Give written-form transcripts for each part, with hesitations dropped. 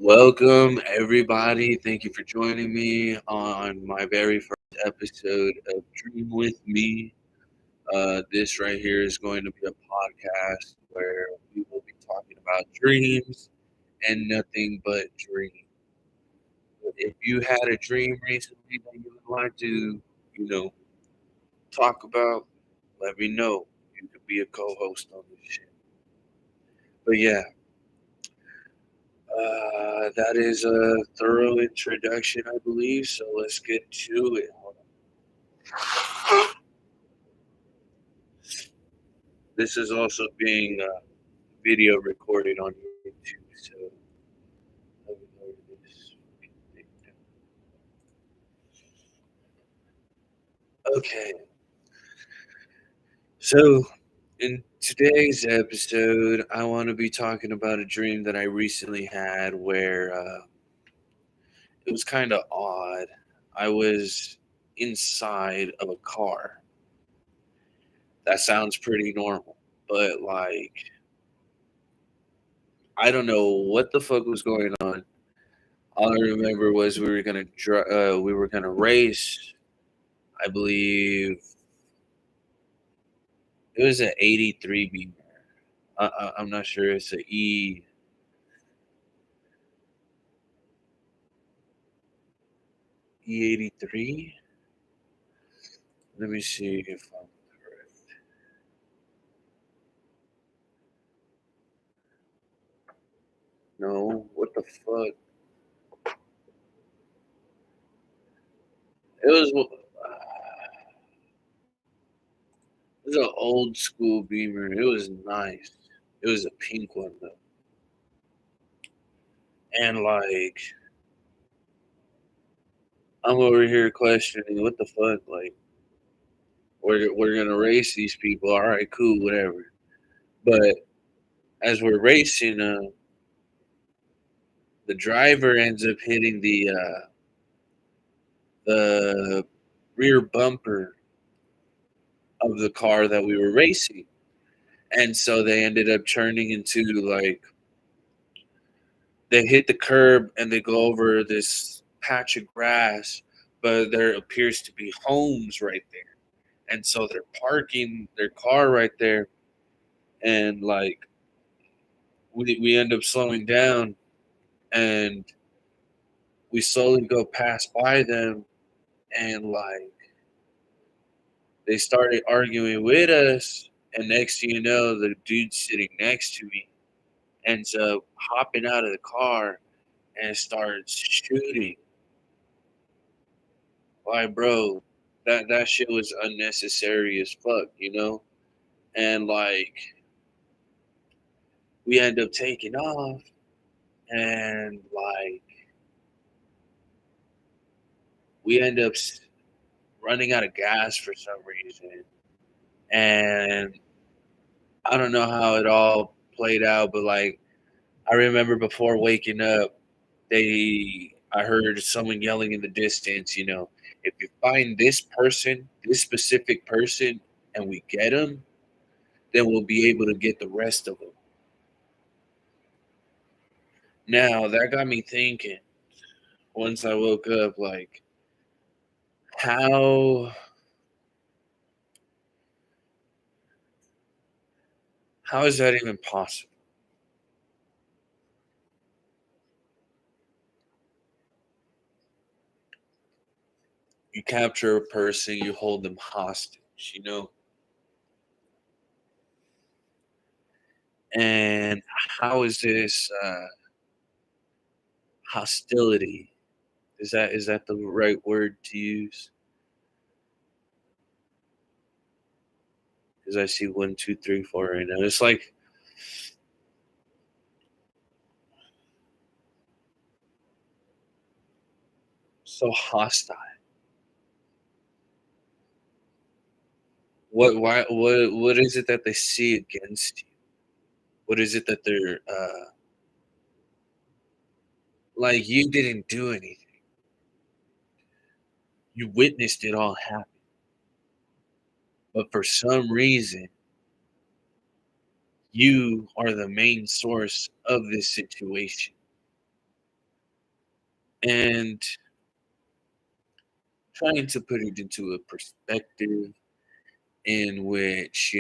Welcome, everybody. Thank you for joining me on my very first episode of Dream with Me. This right here is going to be a podcast where we will be talking about dreams and nothing but dreams. If you had a dream recently that you would like to, talk about, let me know. You could be a co-host on this shit. But yeah, that is a thorough introduction, I believe. So let's get to it. This is also being video recorded on YouTube. So let me lower this thing down. Okay, so in today's episode, I want to be talking about a dream that I recently had where it was kind of odd. I was inside of a car. That sounds pretty normal, but like I don't know what the fuck was going on. All I remember was we were gonna race. I believe it was an '83 Beamer. I'm not sure. It's a E83. Let me see if I'm correct. No, what the fuck? It was it was an old school Beamer. It was nice. It was a pink one though, and like I'm over here questioning what the fuck. Like we're gonna race these people. All right, cool, whatever. But as we're racing, the driver ends up hitting the rear bumper of the car that we were racing. And so they ended up turning into like they hit the curb and they go over this patch of grass, but there appears to be homes right there. And so they're parking their car right there, and like we end up slowing down, and we slowly go past by them, and like they started arguing with us, and next thing you know, the dude sitting next to me ends up hopping out of the car and starts shooting. Like, bro, that shit was unnecessary as fuck, you know? And like we end up taking off, and like we end up running out of gas for some reason. And I don't know how it all played out, but like I remember before waking up, I heard someone yelling in the distance, if you find this person, this specific person, and we get them, then we'll be able to get the rest of them. Now that got me thinking. Once I woke up, like how how is that even possible? You capture a person, you hold them hostage, and how is this hostility? Is that the right word to use? Because I see one, two, three, four right now. It's like so hostile. What is it that they see against you? What is it that they're like you didn't do anything. You witnessed it all happen. But for some reason, you are the main source of this situation. and trying to put it into a perspective in which,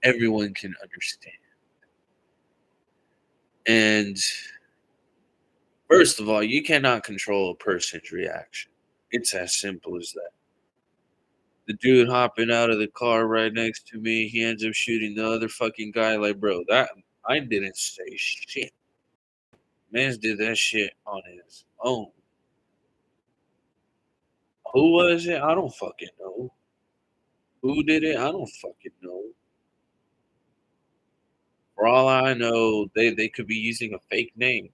everyone can understand. And first of all, you cannot control a person's reaction. It's as simple as that. The dude hopping out of the car right next to me, he ends up shooting the other fucking guy. Like, bro, that I didn't say shit. Mans did that shit on his own. Who was it? I don't fucking know. Who did it? I don't fucking know. For all I know, they could be using a fake name.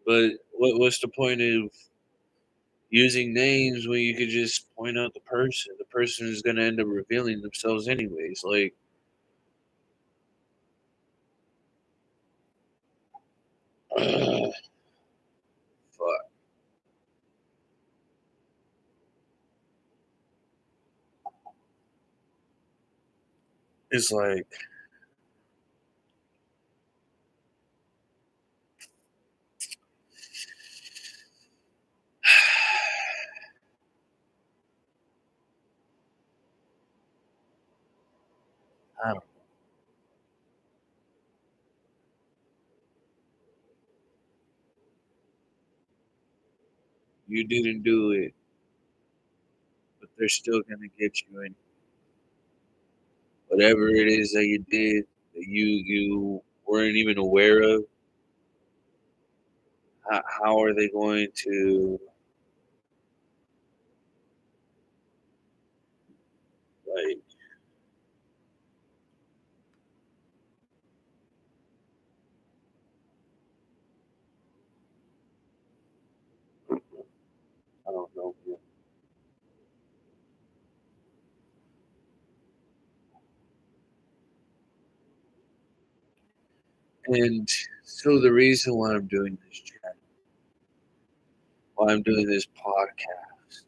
But what's the point of using names when you could just point out the person? The person is gonna end up revealing themselves anyways. Like, fuck. It's like I don't. You didn't do it, but they're still gonna get you in whatever it is that you did that you weren't even aware of. How are they going to like? I don't know. And so the reason why I'm doing this channel, why I'm doing this podcast,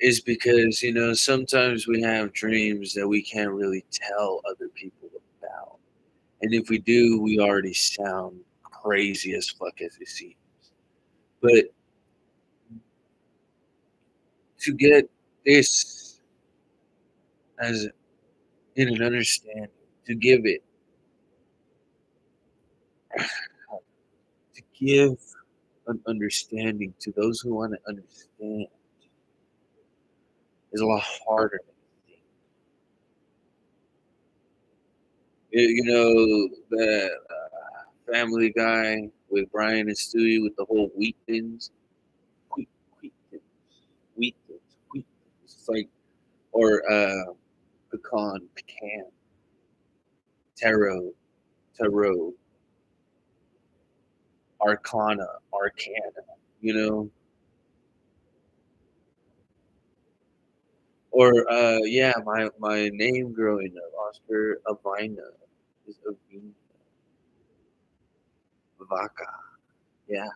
is because sometimes we have dreams that we can't really tell other people about, and if we do, we already sound crazy as fuck as it seems. But to get this as in an understanding, to give it, to give an understanding to those who want to understand is a lot harder than you think. The Family Guy with Brian and Stewie with the whole wheat things, wheat, wheat things, wheat things, wheat things. It's like, or pecan, tarot, tarot, arcana, you know, or yeah, my name growing up, Oscar Avina, is Avina, Vaca, yeah.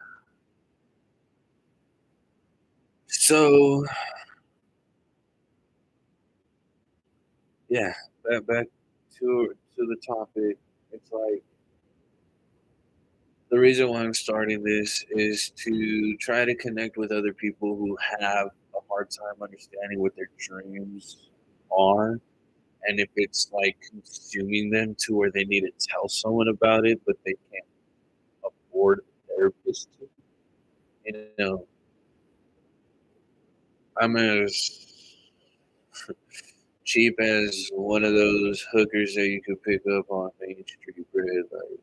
So yeah, back to the topic. It's like the reason why I'm starting this is to try to connect with other people who have a hard time understanding what their dreams are, and if it's like consuming them to where they need to tell someone about it, but they can't afford a therapist to. You know, I'm as cheap as one of those hookers that you could pick up on Main Street Bread, like.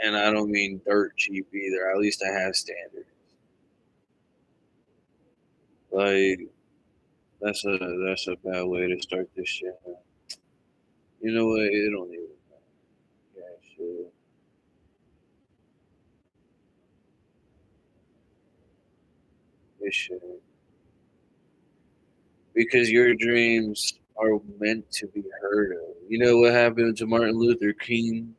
And I don't mean dirt cheap either. At least I have standards. Like that's a bad way to start this shit. You know what? It don't even matter. Yeah, sure. It should. Because your dreams are meant to be heard of. You know what happened to Martin Luther King?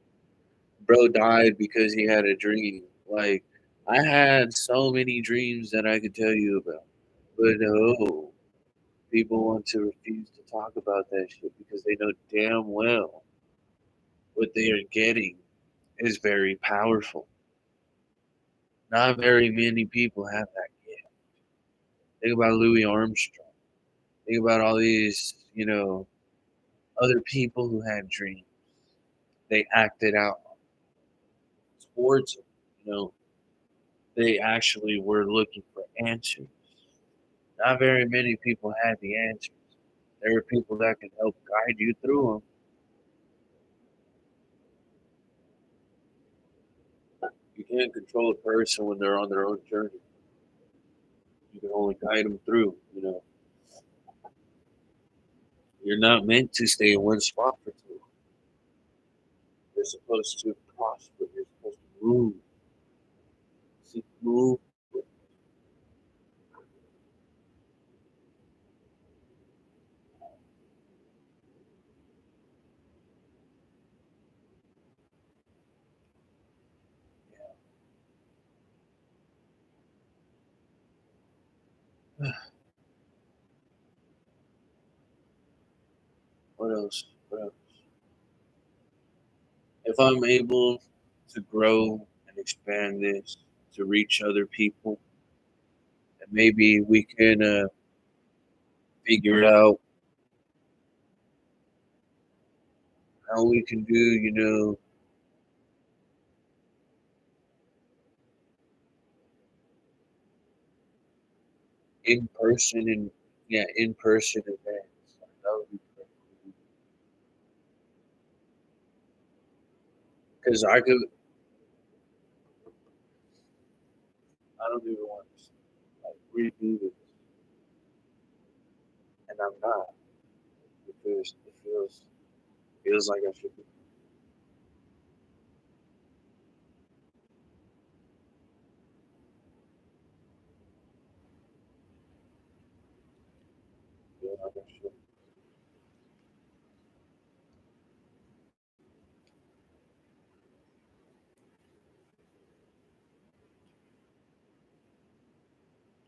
Bro died because he had a dream. Like, I had so many dreams that I could tell you about. But no. people want to refuse to talk about that shit because they know damn well what they are getting is very powerful. Not very many people have that gift. Think about Louis Armstrong. Think about all these, other people who had dreams. They acted out towards it. You know, they actually were looking for answers. Not very many people had the answers. There were people that could help guide you through them. You can't control a person when they're on their own journey. You can only guide them through. You're not meant to stay in one spot for too long. You're supposed to prosper. You're supposed to move. See, move. What else? What else? If I'm able to grow and expand this to reach other people, and maybe we can figure out how we can do, in person and yeah, in person events. That would be because I could. I don't even want to like redo this, and I'm not because it feels like I should be feeling like I should.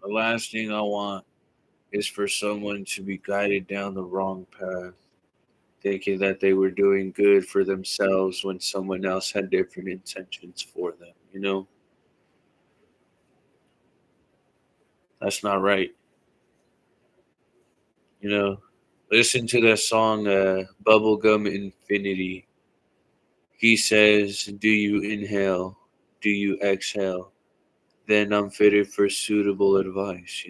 The last thing I want is for someone to be guided down the wrong path, thinking that they were doing good for themselves when someone else had different intentions for them. That's not right. You know, listen to that song, Bubblegum Infinity. He says, "Do you inhale? Do you exhale? Then I'm fitted for suitable advice."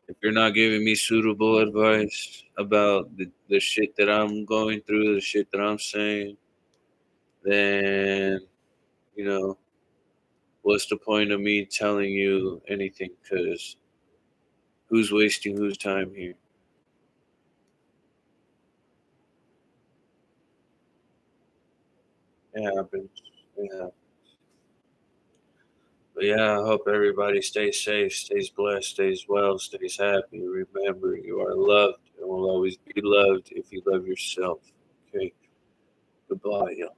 If you're not giving me suitable advice about the shit that I'm going through, the shit that I'm saying, then, you know, what's the point of me telling you anything? Because who's wasting whose time here? It happens. Yeah. But yeah, I hope everybody stays safe, stays blessed, stays well, stays happy. Remember, you are loved and will always be loved if you love yourself. Okay. Goodbye, y'all.